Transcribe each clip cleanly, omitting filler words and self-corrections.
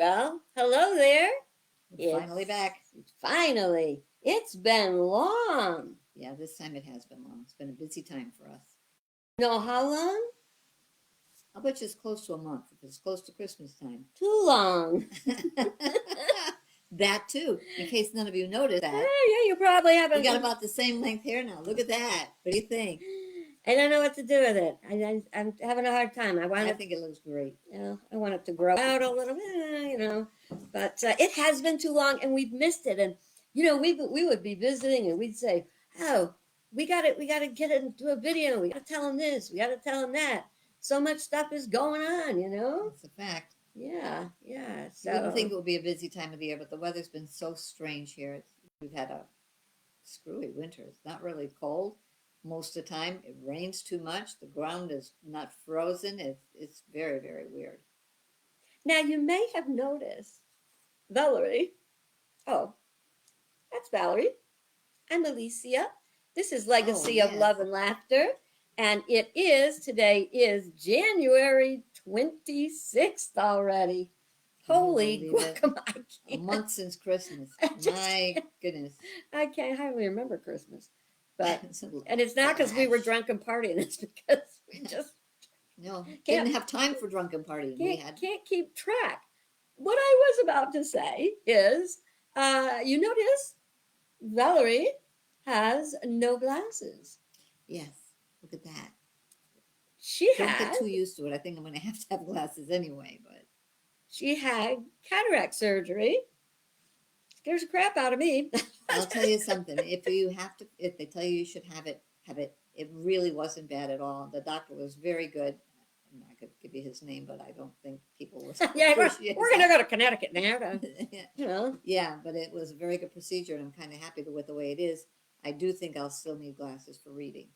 Well, hello there. We're finally back. Finally. It's been long. Yeah, this time it has been long. It's been a busy time for us. Know how long? I'll bet you it's close to a month if it's close to Christmas time. Too long. That too, in case none of you noticed that. Yeah, you probably haven't. We got about the same length hair now. Look at that. What do you think? I don't know what to do with it. I'm having a hard time. I think it looks great. I want it to grow out a little bit, But it has been too long, and we've missed it. And we would be visiting, and we'd say, "Oh, we got it. We got to get it into a video. We got to tell them this. We got to tell them that. So much stuff is going on. It's a fact. Yeah. You wouldn't think it would be a busy time of the year, but the weather's been so strange here. We've had a screwy winter. It's not really cold most of the time. It rains too much. The ground is not frozen. It's very, very weird. Now you may have noticed Valerie. Oh, that's Valerie. I'm Alicia. This is Legacy of yes. Love and Laughter. And today is January 26th already. Holy guacamole. A month since Christmas. My goodness. I can't hardly remember Christmas. But and it's not because we were drunk and partying, it's because we just didn't have time for drunken partying. Can't keep track. What I was about to say is you notice Valerie has no glasses. Yes. Look at that. Don't get too used to it. I think I'm going to have glasses anyway. But she had cataract surgery. Scares the crap out of me. I'll tell you something. If they tell you should have it, have it. It really wasn't bad at all. The doctor was very good. I could give you his name, but I don't think people will. Yeah, we're going to go to Connecticut now. Yeah, but it was a very good procedure, and I'm kind of happy with the way it is. I do think I'll still need glasses for reading,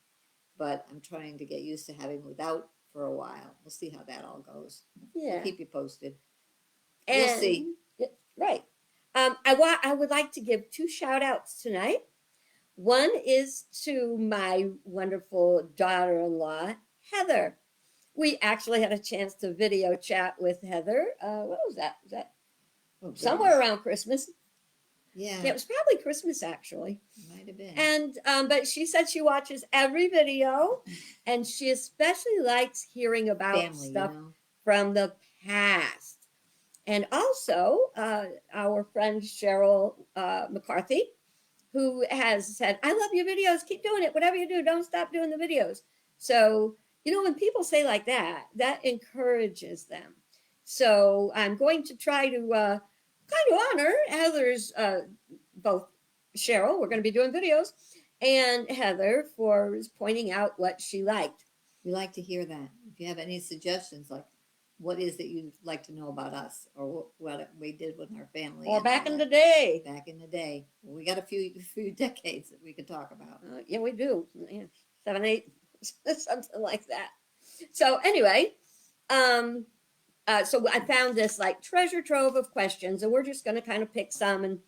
but I'm trying to get used to having without for a while. We'll see how that all goes. Yeah, I'll keep you posted. We'll see. Right. I would like to give 2 shout outs tonight. One is to my wonderful daughter-in-law, Heather. We actually had a chance to video chat with Heather. What was that? Was that somewhere around Christmas? Yeah. It was probably Christmas, actually. Might have been. And but she said she watches every video, and she especially likes hearing about family, stuff from the past. And also, our friend Cheryl McCarthy, who has said, "I love your videos. Keep doing it. Whatever you do, don't stop doing the videos." So, when people say like that, that encourages them. So I'm going to try to kind of honor Heather's, both Cheryl, we're going to be doing videos, and Heather for pointing out what she liked. We like to hear that. If you have any suggestions, like what is that you'd like to know about us, or what we did with our family, or back in the day. We got a few decades that we could talk about. Yeah, we do. 7, 8, something like that. So anyway, so I found this like treasure trove of questions, and we're just going to kind of pick some, and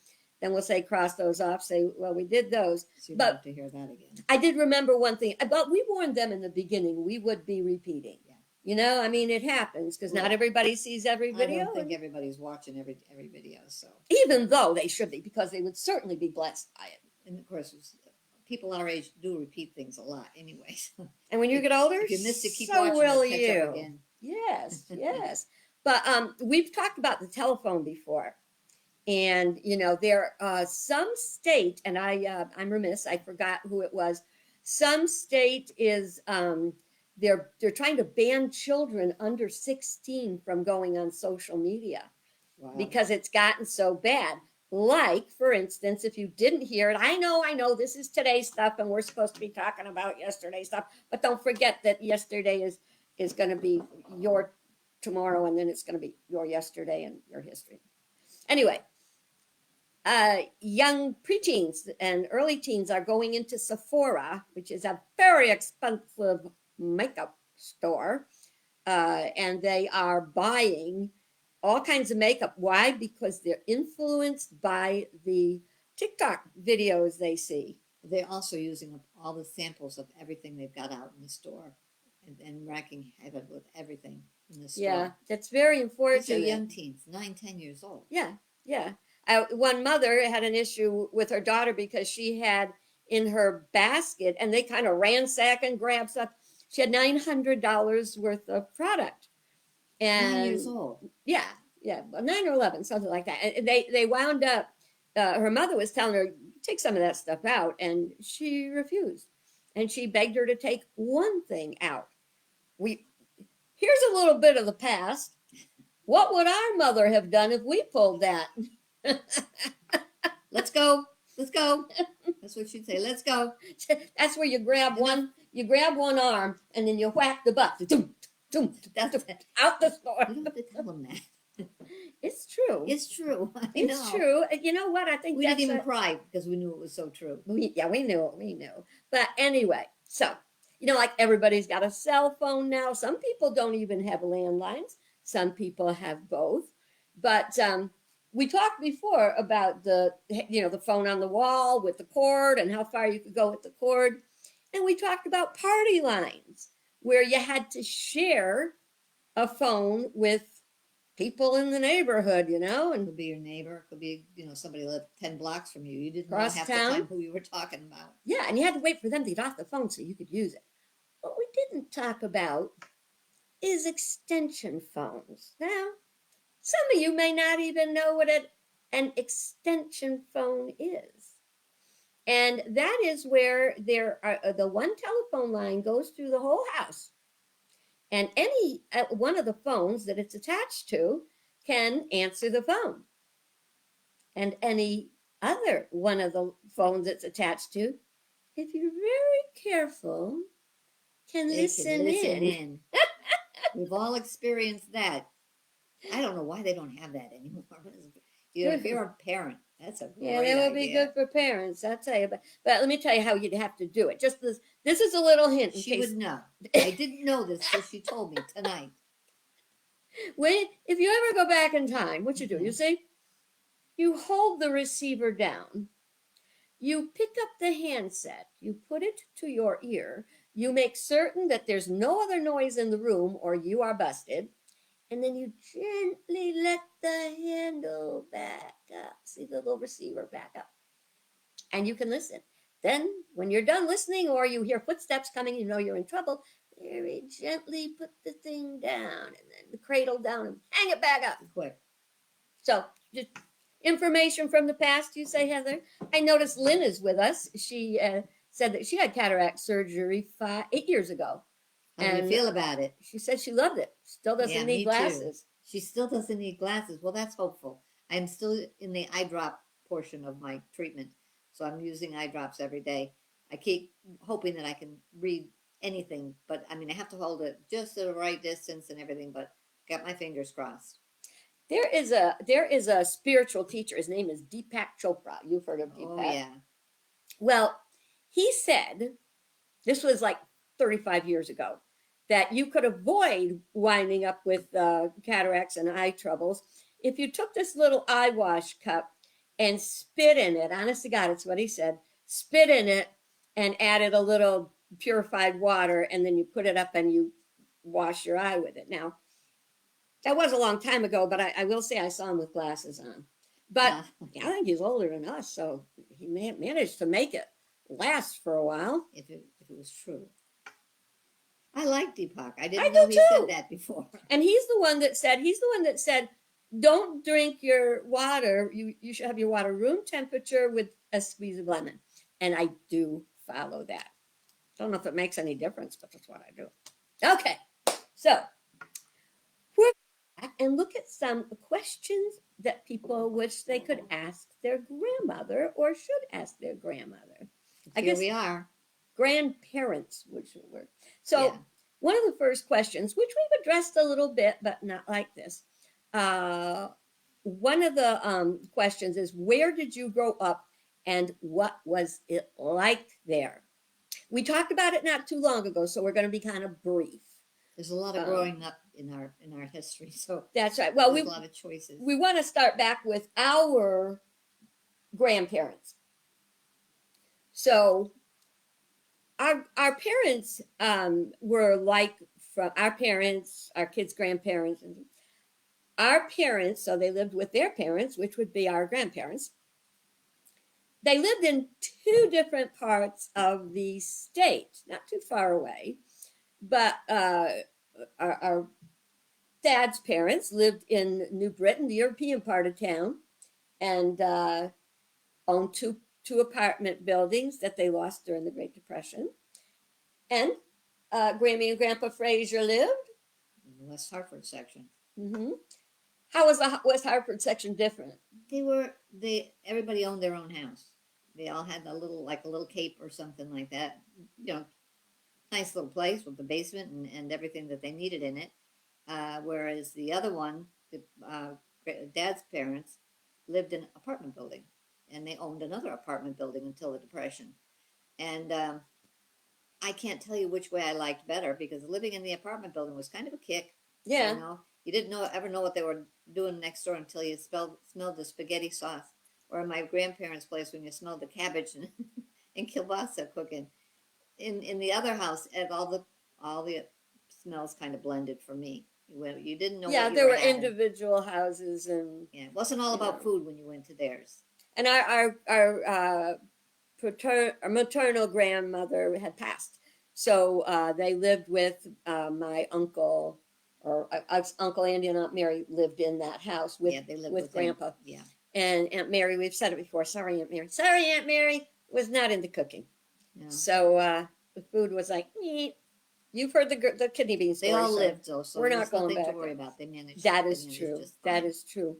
then we'll say cross those off. Say, well, we did those. So you'd have to hear that again. I did remember one thing, but we warned them in the beginning we would be repeating. Yeah. I mean, it happens because not everybody sees every video. I don't think everybody's watching every video. So even though they should be, because they would certainly be blessed by it. And of course, people our age do repeat things a lot, anyways. And when you get older, if you missed it, keep so watching. Will catch you? Up again. Yes. But we've talked about the telephone before, and there some state, and I'm remiss, I forgot who it was. Some state is they're trying to ban children under 16 from going on social media. Wow. Because it's gotten so bad. Like, for instance, if you didn't hear it, I know this is today's stuff, and we're supposed to be talking about yesterday's stuff, but don't forget that yesterday is going to be your tomorrow, and then it's going to be your yesterday and your history. Anyway, young preteens and early teens are going into Sephora, which is a very expensive makeup store, and they are buying all kinds of makeup. Why? Because they're influenced by the TikTok videos they see. They're also using up all the samples of everything they've got out in the store and wrecking heaven with everything. in the store. Yeah, that's very These are unfortunate. young teens, 9, 10 years old. Yeah, yeah. One mother had an issue with her daughter because she had in her basket, and they kind of ransack and grab stuff. She had $900 worth of product, 9 years and old. yeah, yeah, 9 or 11, something like that. And they wound up. Her mother was telling her take some of that stuff out, and she refused, and she begged her to take one thing out. We Here's a little bit of the past. What would our mother have done if we pulled that? Let's go. Let's go. That's what she'd say. Let's go. That's where you grab one arm and then you whack the butt. That's it. Out the store. You don't have to tell them that. It's true. It's true. It's true. You know what? I think We that's didn't even cry because we knew it was so true. we knew it. We knew. But anyway, so like everybody's got a cell phone now. Some people don't even have landlines. Some people have both. But we talked before about the phone on the wall with the cord and how far you could go with the cord. And we talked about party lines where you had to share a phone with people in the neighborhood, It and could be your neighbor. It could be, somebody lived 10 blocks from you. You didn't know Across half town. the time who you were talking about. yeah, and you had to wait for them to get off the phone so you could use it. What we didn't talk about is extension phones. Now, some of you may not even know what an extension phone is. And that is where the one telephone line goes through the whole house. And any one of the phones that it's attached to can answer the phone. And any other one of the phones it's attached to, if you're very careful, can They listen can listen in. in. We've all experienced that. I don't know why they don't have that anymore. If you're a parent, that's a great Yeah, that would be idea. good for parents, I'll tell you. But let me tell you how you'd have to do it. Just this is a little hint in She case. would know. I didn't know this till she told me tonight. If you ever go back in time, what you do, you see, you hold the receiver down, you pick up the handset, you put it to your ear, you make certain that there's no other noise in the room or you are busted, and then you gently let the handle back up. See the little receiver back up. And you can listen. Then, when you're done listening or you hear footsteps coming, you know you're in trouble, very gently put the thing down and then the cradle down and hang it back up. Quick. So, just information from the past, you say, Heather? I noticed Lynn is with us. She said that she had cataract surgery 8 years ago. How do you feel about it? She said she loved it. Still doesn't Yeah, need me glasses. too. She still doesn't need glasses. Well, that's hopeful. I'm still in the eye drop portion of my treatment, so I'm using eye drops every day. I keep hoping that I can read anything, but I mean, I have to hold it just the right distance and everything, but got my fingers crossed. There is a spiritual teacher. His name is Deepak Chopra. You've heard of Deepak? Oh, yeah. Well, he said, this was like 35 years ago, that you could avoid winding up with cataracts and eye troubles if you took this little eye wash cup and spit in it. Honest to God, it's what he said. Spit in it and added a little purified water, and then you put it up and you wash your eye with it. Now, that was a long time ago, but I will say I saw him with glasses on. But I think he's older than us, so he managed to make it last for a while. If it was true. I like Deepak. I I didn't do know he too. said that before. And he's the one that said, don't drink your water. You should have your water room temperature with a squeeze of lemon. And I do follow that. Don't know if it makes any difference, but that's what I do. Okay, so we're back and look at some questions that people wish they could ask their grandmother or should ask their grandmother. I Here guess we are. grandparents, which were. So Yeah. one of the first questions, which we've addressed a little bit, but not like this. One of the questions is, where did you grow up and what was it like there? We talked about it not too long ago, so we're going to be kind of brief. There's a lot of growing up in our history, so That's right. Well, there's a lot of choices. we want to start back with our grandparents. So our parents were like from our parents, our kids' grandparents, and our parents. So they lived with their parents, which would be our grandparents. They lived in two different parts of the state, not too far away, but our dad's parents lived in New Britain, the European part of town, and owned two apartment buildings that they lost during the Great Depression. And Grammy and Grandpa Fraser lived. In the West Hartford section. Mm-hmm. How was the West Hartford section different? Everybody owned their own house. They all had a little cape or something like that. Nice little place with the basement and everything that they needed in it. Whereas the other one, Dad's parents, lived in an apartment building, and they owned another apartment building until the Depression. And I can't tell you which way I liked better, because living in the apartment building was kind of a kick. Yeah. You didn't ever know what they were doing next door until you smelled the spaghetti sauce, or in my grandparents' place when you smelled the cabbage and kielbasa cooking. In the other house, all the smells kind of blended for me. You didn't know. Yeah, what you there were having. individual houses, and yeah, it wasn't all about food when you went to theirs. And our maternal grandmother had passed, so they lived with my uncle, or Uncle Andy and Aunt Mary lived in that house with They lived with them. Grandpa. Yeah. And Aunt Mary, we've said it before. Sorry, Aunt Mary. Sorry, Aunt Mary was not into cooking. No. So the food was like, "Meh." You've heard the kidney bean story. They all so lived though, so we're there's not going nothing back to worry there. about. They managed. That they is managed true. just That fine. is true.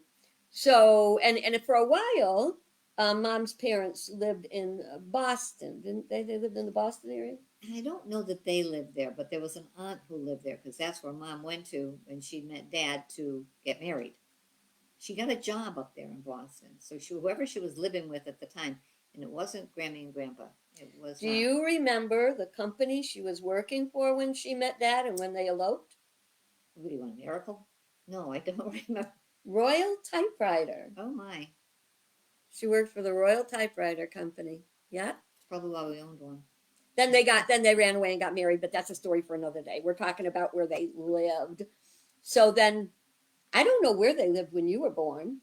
So and for a while, Mom's parents lived in Boston, didn't they? They lived in the Boston area. And I don't know that they lived there, but there was an aunt who lived there, because that's where Mom went to when she met Dad to get married. She got a job up there in Boston. So whoever she was living with at the time, and it wasn't Grammy and Grandpa. It was. Do you remember the company she was working for when she met Dad and when they eloped? What do you want, a miracle? No, I don't remember. Royal Typewriter. Oh my! She worked for the Royal Typewriter Company. Yeah. It's probably why we owned one. Then they ran away and got married, but that's a story for another day. We're talking about where they lived. So then, I don't know where they lived when you were born.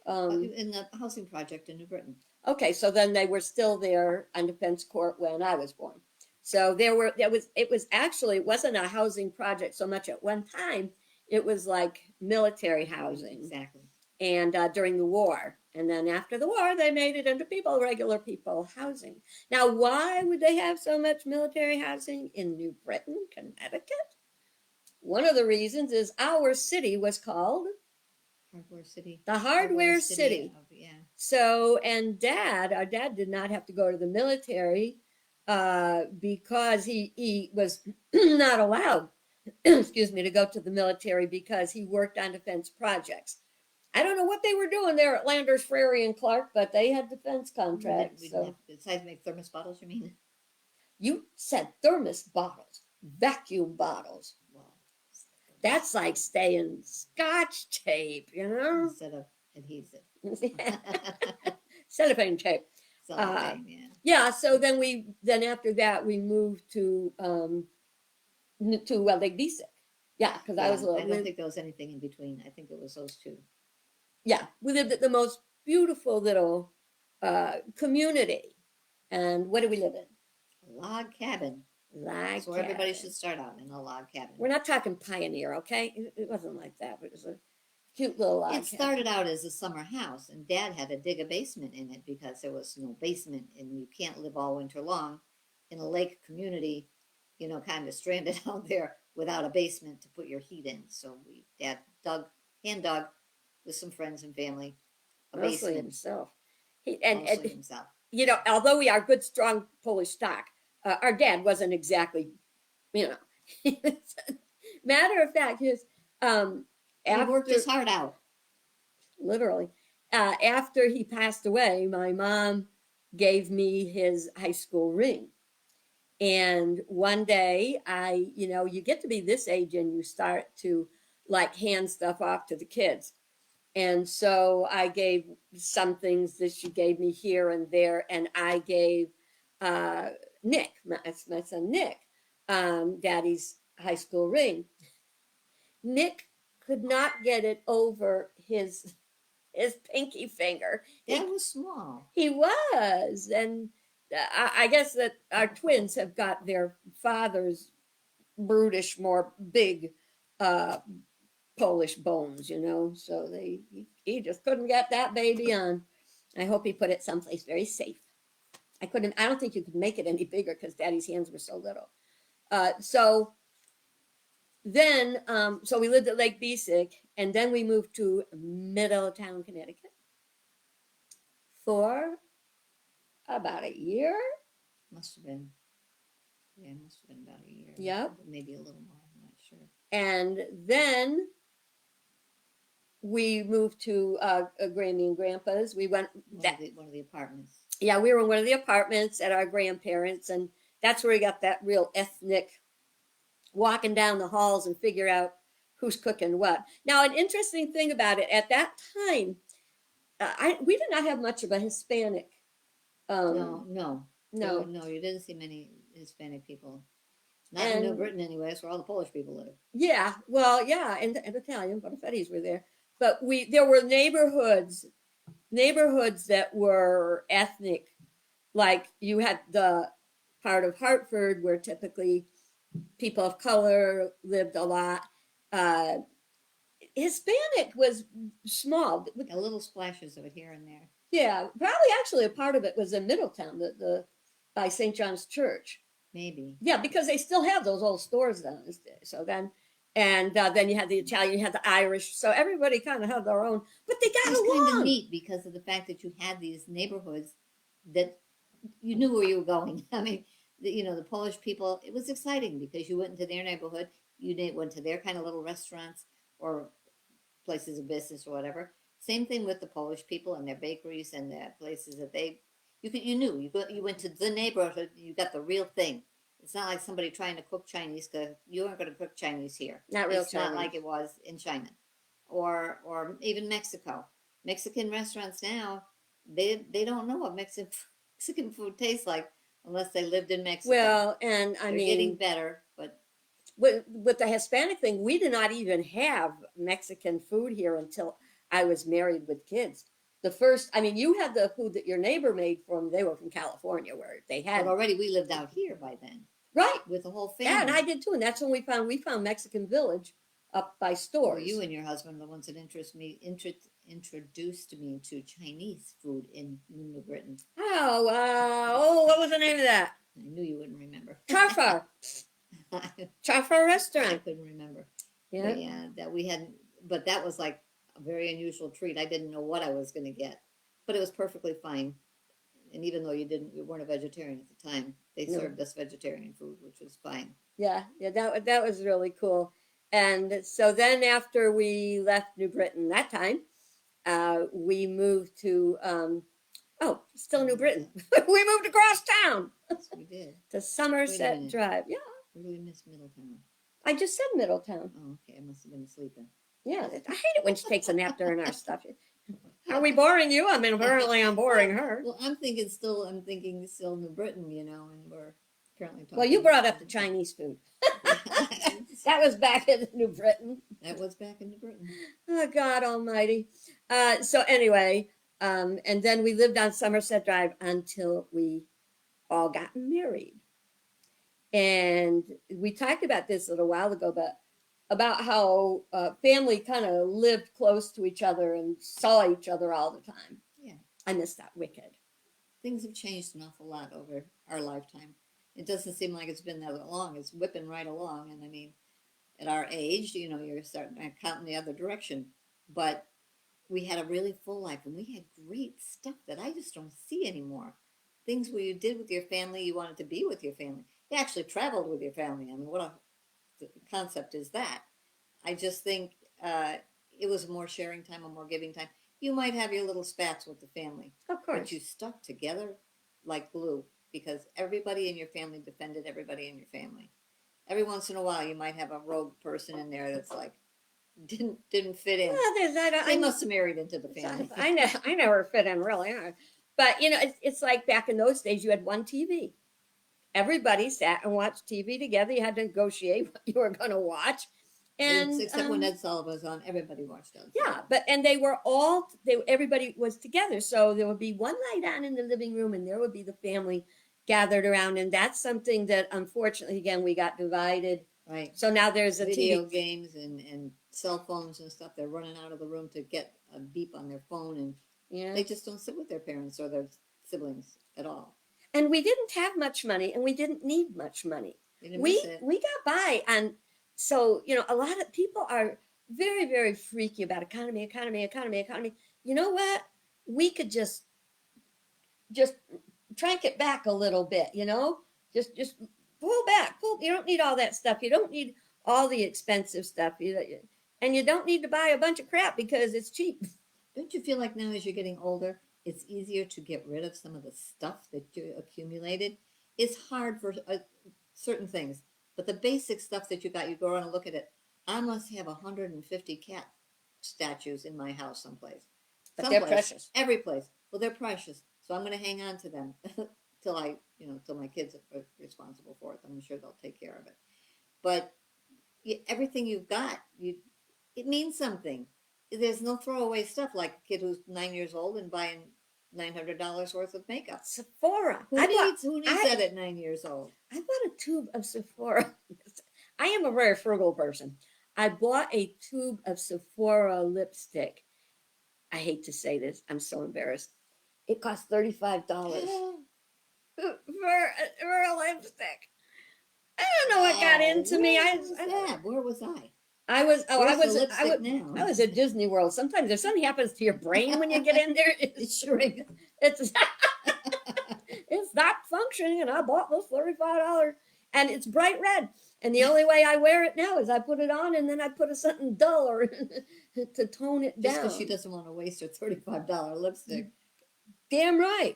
In the housing project in New Britain. Okay, so then they were still there on Defense Court when I was born. So it wasn't a housing project so much at one time. It was like military housing. Exactly. And during the war. And then after the war, they made it into regular people housing. Now, why would they have so much military housing in New Britain, Connecticut? One of the reasons is our city was called Hardware City. the Hardware City. Yeah. So, and our dad did not have to go to the military because he was not allowed, excuse me, to go to the military because he worked on defense projects. I don't know what they were doing there at Landers, Frary, and Clark, but they had defense contracts. So. Besides make thermos bottles, you mean? You said thermos bottles, vacuum bottles. Well, That's like staying Scotch tape, instead of adhesive. Cellophane tape. Cellophane, yeah. Yeah, so then after that we moved to Lake Besic. Yeah, because I was a little. I don't think there was anything in between. I think it was those two. Yeah, we lived at the most beautiful little community. And what do we live in? A log cabin. Log So everybody cabin. should start out in a log cabin. We're not talking pioneer, okay? It wasn't like that, but it was a cute little log It cabin. started out as a summer house, and Dad had to dig a basement in it because there was no basement, and you can't live all winter long in a lake community, kind of stranded out there without a basement to put your heat in. So Dad hand dug with some friends and family, a Mostly basement, himself. mostly himself. Although we are good, strong Polish stock, our dad wasn't exactly, matter of fact, He worked his heart out. literally, after he passed away, my mom gave me his high school ring. And one day you get to be this age and you start to like hand stuff off to the kids. And so I gave some things that she gave me here and there, and I gave Nick, my son Nick, Daddy's high school ring. Nick could not get it over his pinky finger. That was small. He was, and I guess that our twins have got their father's brutish, more big uh, Polish bones, you know. So he just couldn't get that baby on. I hope he put it someplace very safe. I couldn't. I don't think you could make it any bigger because Daddy's hands were so little. So then, so we lived at Lake Besic, and then we moved to Middletown, Connecticut, for about a year. Must have been. Yeah, it must have been about a year. Yep. Maybe a little more. I'm not sure. And then we moved to Grammy and Grandpa's. We went One of the apartments. yeah, we were in one of the apartments at our grandparents', and that's where we got that real ethnic walking down the halls and figure out who's cooking what. Now, an interesting thing about it, at that time, we did not have much of a Hispanic. No. No. You didn't see many Hispanic people. Not in New Britain, anyways, where all the Polish people live. Yeah, well, yeah, and Italian, Bonafettis were there. But there were neighborhoods that were ethnic. Like you had the part of Hartford where typically people of color lived a lot. Hispanic was small. A little splashes of it here and there. Yeah, probably actually a part of it was in Middletown, the by St. John's Church. Maybe. Yeah, because they still have those old stores down this day. So then you had the Italian, you had the Irish. So everybody kind of had their own, but they got It's kind of along. neat because of the fact that you had these neighborhoods that you knew where you were going. I mean, the Polish people, it was exciting because you went into their neighborhood, went to their kind of little restaurants or places of business or whatever. Same thing with the Polish people and their bakeries and their places that you went to the neighborhood, you got the real thing. It's not like somebody trying to cook Chinese because you aren't going to cook Chinese here. Not real It's Chinese. not like it was in China or even Mexico. Mexican restaurants now, they don't know what Mexican food tastes like unless they lived in Mexico. Well, and They're getting better, but with the Hispanic thing, we did not even have Mexican food here until I was married with kids. You had the food that your neighbor made they were from California where they had. but already we lived out here by then Right. with the whole family. Yeah, and I did too. And that's when we found Mexican Village up by Well, stores. you and your husband are the ones that introduced me to Chinese food in New Britain. Oh, what was the name of that? I knew you wouldn't remember. Charfar. Charfar I restaurant. couldn't remember. Yeah. But yeah, that we hadn't. But that was like a very unusual treat. I didn't know what I was going to get, but it was perfectly fine. And even though we weren't a vegetarian at the time, they No. served us vegetarian food, which was fine. Yeah, that was really cool. And so then after we left New Britain that time, we moved to still New Britain. We moved across town Yes, we did. to Somerset minute. Drive. Yeah, We really missed Middletown. I just said Middletown. Oh, okay. I must have been sleeping. Yeah, I hate it when she takes a nap during our stuff. Are we boring you? I mean, apparently I'm boring her. Well, I'm thinking still New Britain, and we're apparently talking. Well, you brought up the Chinese food. That was back in New Britain. That was back in New Britain. Oh, God almighty. So anyway, and then we lived on Somerset Drive until we all got married. And we talked about this a little while ago, but about how family kind of lived close to each other and saw each other all the time. Yeah. I miss that wicked. Things have changed an awful lot over our lifetime. It doesn't seem like it's been that long. It's whipping right along. And I mean, at our age, you're starting to count in the other direction. But we had a really full life and we had great stuff that I just don't see anymore. Things where you did with your family, you wanted to be with your family. You actually traveled with your family. I mean, what a concept is that? I just think it was more sharing time, a more giving time. You might have your little spats with the family, Of course. but you stuck together like glue because everybody in your family defended everybody in your family. Every once in a while, you might have a rogue person in there that's like didn't fit in. Well, They must have married into the family. I never fit in really. But it's like back in those days, you had one TV. everybody sat and watched TV together. You had to negotiate what you were going to watch. And except when Ed Sullivan was on, everybody watched Ed yeah, Sullivan. but and everybody was together. So there would be one light on in the living room and there would be the family gathered around. And that's something that unfortunately, again, we got divided. Right. So now there's a Video TV. games and cell phones and stuff. They're running out of the room to get a beep on their phone, and Yeah. they just don't sit with their parents or their siblings at all. And we didn't have much money and we didn't need much money. They didn't miss We it. we got by. And so, a lot of people are very, very freaky about economy. You know what? We could just crank it back a little bit, just pull back. You don't need all that stuff. You don't need all the expensive stuff. And you don't need to buy a bunch of crap because it's cheap. Don't you feel like now, as you're getting older, it's easier to get rid of some of the stuff that you accumulated? It's hard for certain things, but the basic stuff that you got, you go around and look at it. I must have 150 cat statues in my house someplace. But they're precious. Every place. Well, they're precious, so I'm going to hang on to them till my kids are responsible for it. I'm sure they'll take care of it. But everything you've got, it means something. There's no throwaway stuff like a kid who's 9 years old and buying $900 worth of makeup. Sephora. Who needs that at 9 years old? I bought a tube of Sephora. I am a very frugal person. I bought a tube of Sephora lipstick. I hate to say this. I'm so embarrassed. It cost $35 for a lipstick. I don't know what got into me. Where was I? I was now? I was at Disney World. Sometimes if something happens to your brain when you get in there, it's it's not functioning. And I bought this $35, and it's bright red. And the only way I wear it now is I put it on and then I put something duller to tone it down. Just because she doesn't want to waste her $35 lipstick. Damn right.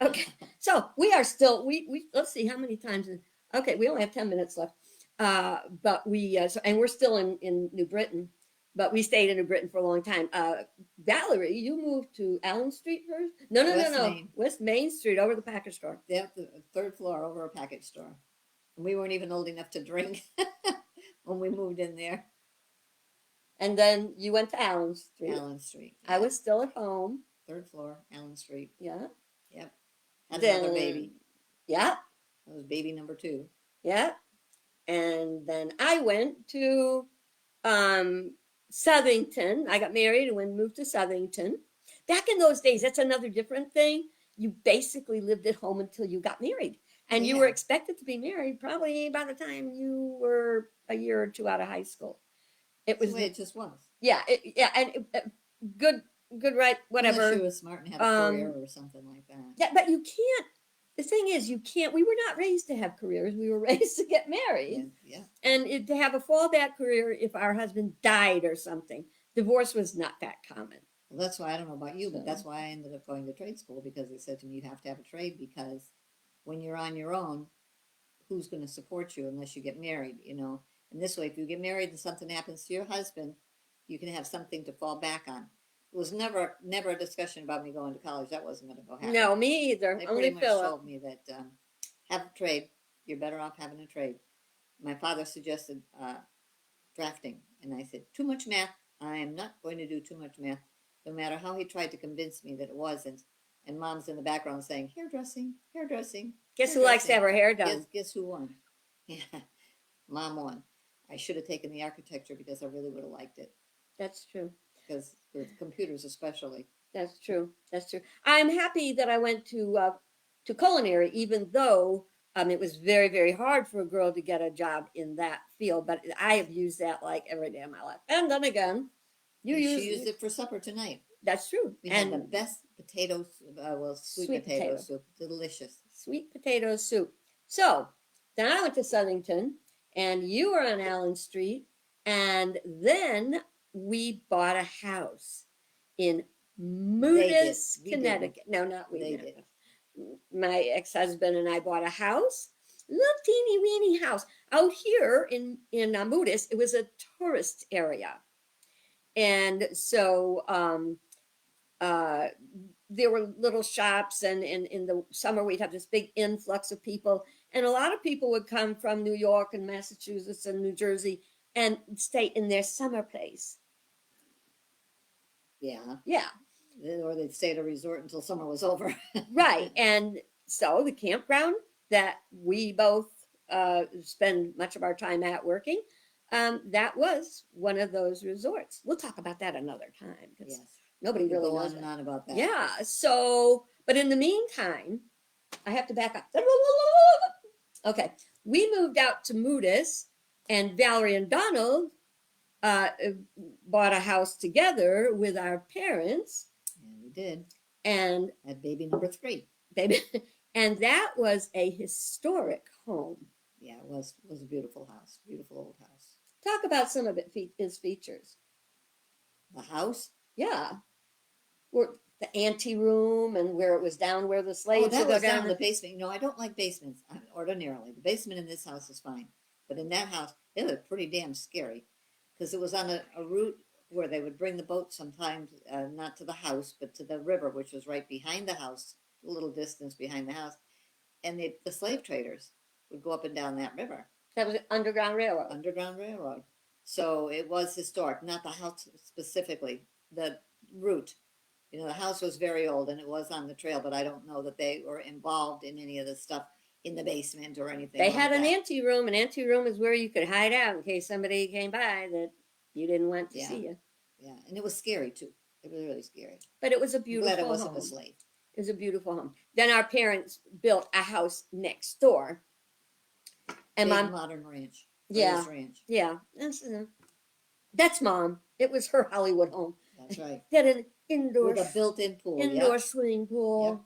Okay, so we are still we let's see how many times. Okay, we only have 10 minutes left. But and we're still in New Britain, but we stayed in New Britain for a long time. Valerie, you moved to Allen Street first? No. Main. West Main Street, over the package store. Yeah, the third floor over a package store. And we weren't even old enough to drink when we moved in there. And then you went to Allen Street. Allen Street. I was still at home. Third floor, Allen Street. Yeah. Yep. Had another baby. Yeah. That was baby number 2. Yeah. And then I went to Southington. I got married and moved to Southington. Back in those days, that's another different thing. You basically lived at home until you got married. And you were expected to be married probably by the time you were a year or two out of high school. It was the way it just was. Yeah, good, right, whatever. Unless you were smart and had a career or something like that. Yeah, but you can't. The thing is, we were not raised to have careers. We were raised to get married. Yeah. And to have a fallback career if our husband died or something. Divorce was not that common. Well, that's why, I don't know about you, but that's why I ended up going to trade school, because they said to me, you have to have a trade, because when you're on your own, who's going to support you unless you get married, And this way, if you get married and something happens to your husband, you can have something to fall back on. It was never a discussion about me going to college. That wasn't going to go happen. No, me either. They Only pretty much Philip. told me that have a trade. You're better off having a trade. My father suggested drafting, and I said, too much math. I am not going to do too much math, no matter how he tried to convince me that it wasn't. And Mom's in the background saying, hairdressing. Guess who likes to have her hair done? Guess who won? Yeah, Mom won. I should have taken the architecture because I really would have liked it. That's true. Because with computers especially. That's true. I'm happy that I went to culinary, even though it was very, very hard for a girl to get a job in that field. But I have used that like every day of my life. And then again, she used it for supper tonight. That's true. We had the best potatoes, sweet potato soup. Delicious. Sweet potato soup. So then I went to Southington, and you were on Allen Street, and then we bought a house in Moodus, Connecticut. No, not we. They did. My ex-husband and I bought a house, little teeny weeny house out here in Moodus. It was a tourist area, and so uh, there were little shops, and in the summer we'd have this big influx of people, and a lot of people would come from New York and Massachusetts and New Jersey and stay in their summer place. Yeah. Yeah, Or they'd stay at a resort until summer was over. right. And so the campground that we both spend much of our time at working, that was one of those resorts. We'll talk about that another time because Yes. nobody We could really go knows on and that. on about that. Yeah. So, but in the meantime, I have to back up. Okay, we moved out to Moodus, and Valerie and Donald uh, bought a house together with our parents, Yeah, we did. and Had baby number 3. baby, and that was a historic home. Yeah, it was a beautiful house, beautiful old house. Talk about some of its features. The house. Yeah, where the ante room and where it was down where the Oh, slaves that would go was down down. in the basement. I don't like basements ordinarily. The basement in this house is fine, but in that house, it was pretty damn scary because it was on a route where they would bring the boat sometimes, not to the house, but to the river, which was right behind the house, a little distance behind the house, and the slave traders would go up and down that river, That was Underground Railroad. Underground Railroad. So it was historic, not the house specifically, the route. The house was very old and it was on the trail, but I don't know that they were involved in any of the stuff in the basement or anything. They like had an that. ante room. An ante room is where you could hide out in case somebody came by that you didn't want to Yeah. see you. Yeah, and it was scary too. It was really scary. But it was a I'm beautiful glad it wasn't home. a slave. It was a beautiful home. Then our parents built a house next door, and Big mom, modern ranch. yeah, Ray's ranch. yeah, that's mom. It was her Hollywood home. That's right. They had an indoor With a built-in pool. indoor Yep. swimming pool,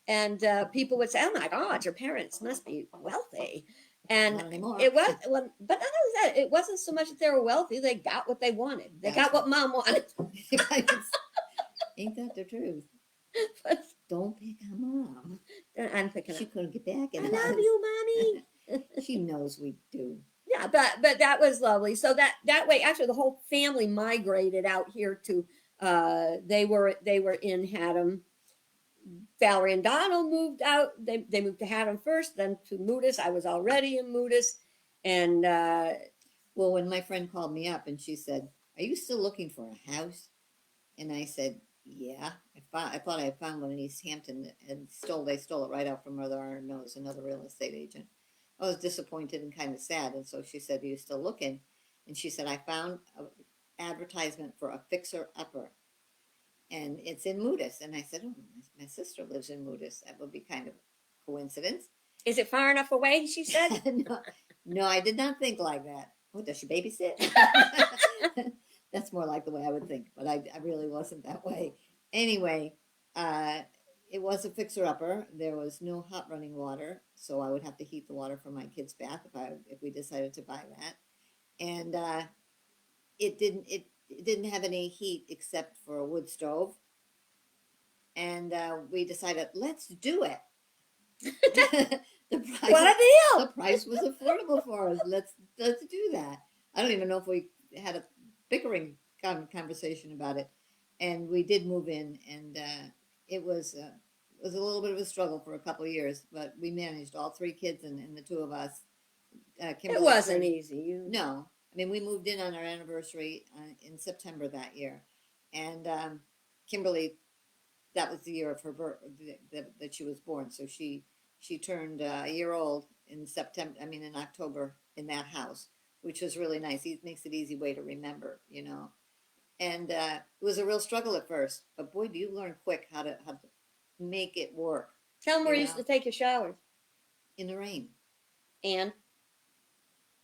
and people would say, "Oh my God, your parents must be wealthy." And Not anymore. it was, well, but not only that, it wasn't so much that they were wealthy; they got what they wanted. They That's got what mom wanted. Ain't that the truth? But Don't pick on mom. I'm picking She up. couldn't get back I in love us. you, mommy. She knows we do. Yeah, but that was lovely. So that way, actually, the whole family migrated out here to. They were in Haddam. Valerie and Donald moved out. They moved to Haddam first, then to Moodus. I was already in Moodus, and Well, when my friend called me up and she said, "Are you still looking for a house?" And I said, "Yeah." I thought I had found one in East Hampton, and they stole it right out from Mother Our Nose, another real estate agent. I was disappointed and kind of sad, and so she said, "Are you still looking?" And she said, "I found an advertisement for a fixer-upper, and it's in Moodus." And I said, "Oh, my sister lives in Moodus. That would be kind of a coincidence." is it far enough away? She said. No, I did not think like that. Oh, does she babysit? That's more like the way I would think, but I really wasn't that way. Anyway, it was a fixer-upper. There was no hot running water, so I would have to heat the water for my kids' bath if we decided to buy that. And it didn't have any heat except for a wood stove. And we decided, let's do it. the price, What a deal! the price was affordable for us. Let's do that. I don't even know if we had a bickering conversation about it, and we did move in, and it was a little bit of a struggle for a couple of years, but we managed. All 3 kids and the 2 of us. It wasn't easy. No, I mean we moved in on our anniversary in September that year, and Kimberly, that was the year of her birth that she was born. So she turned a year old in September. I mean in October in that house, which was really nice. It makes it easy way to remember, And it was a real struggle at first, but boy, do you learn quick how to make it work. Tell them where you Yeah. used to take your showers. In the rain. And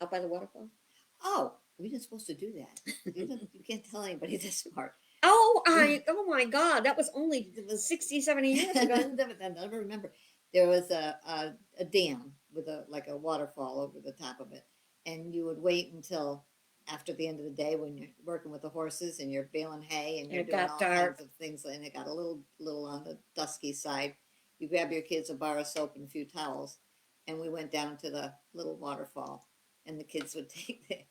out by the waterfall. Oh, we weren't supposed to do that. You can't tell anybody this part. Oh my God, that was only 60, 70 years ago. I never remember. There was a dam with a waterfall over the top of it, and you would wait until after the end of the day when you're working with the horses and you're baling hay and you're doing all kinds of things, and it got a little on the dusky side. You grab your kids a bar of soap and a few towels, and we went down to the little waterfall, and the kids would take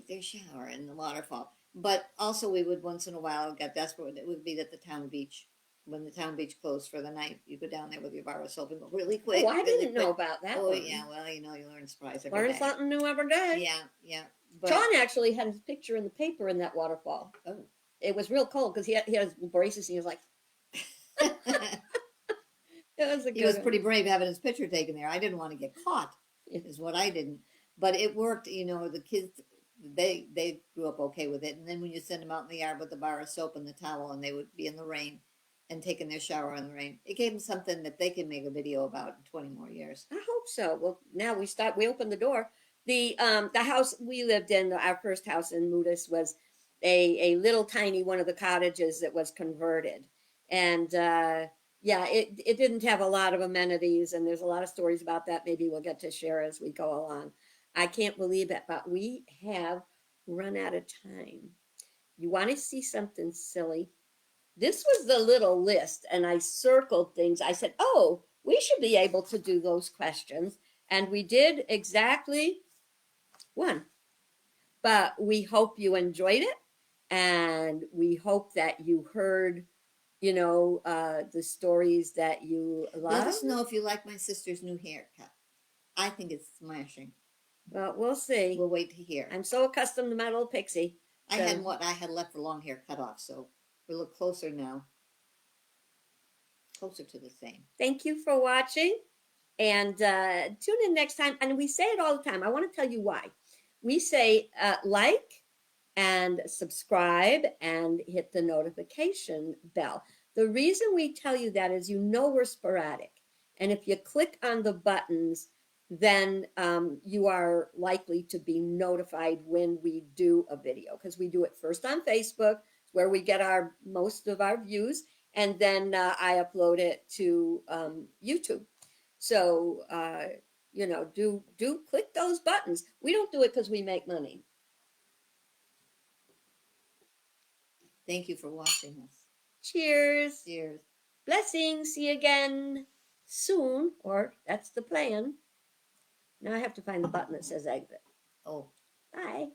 their shower in the waterfall. But also, we would once in a while get desperate. It would be at the town beach. When the town beach closed for the night, you go down there with your bar of soap and go really quick. Oh, I really didn't know quick. about that Oh one. yeah, well you know you learn a surprise every Learn day. something new every day. Yeah, yeah. But John actually had his picture in the paper in that waterfall. oh. It was real cold because he had his braces and he was like, it was a He good was one. pretty brave having his picture taken there. I didn't want to get caught, Yeah. is what I didn't. But it worked. You know, the kids they grew up okay with it. And then when you send them out in the yard with the bar of soap and the towel, and they would be in the rain and taking their shower in the rain, it gave them something that they can make a video about in 20 more years. I hope so. Well, now we opened the door. The house we lived in, our first house in Moodus, was a little tiny one of the cottages that was converted. And yeah, it didn't have a lot of amenities, and there's a lot of stories about that. Maybe we'll get to share as we go along. I can't believe it, but we have run out of time. You want to see something silly? This was the little list, and I circled things. I said, oh, we should be able to do those questions. And we did exactly one. But we hope you enjoyed it, and we hope that you heard, the stories that you Let love. us know if you like my sister's new haircut. I think it's smashing. Well, we'll see. We'll wait to hear. I'm so accustomed to my little pixie. I had what I had left for long hair cut off, so we look closer now. Closer to the same. Thank you for watching, and tune in next time. And we say it all the time. I want to tell you why. We say like and subscribe and hit the notification bell. The reason we tell you that is we're sporadic. And if you click on the buttons, then you are likely to be notified when we do a video, because we do it first on Facebook, where we get most of our views, and then I upload it to YouTube. So do click those buttons. We don't do it because we make money. Thank you for watching us. Cheers. Cheers. Blessings. See you again soon, or that's the plan. Now I have to find the button that says exit. Oh. Bye.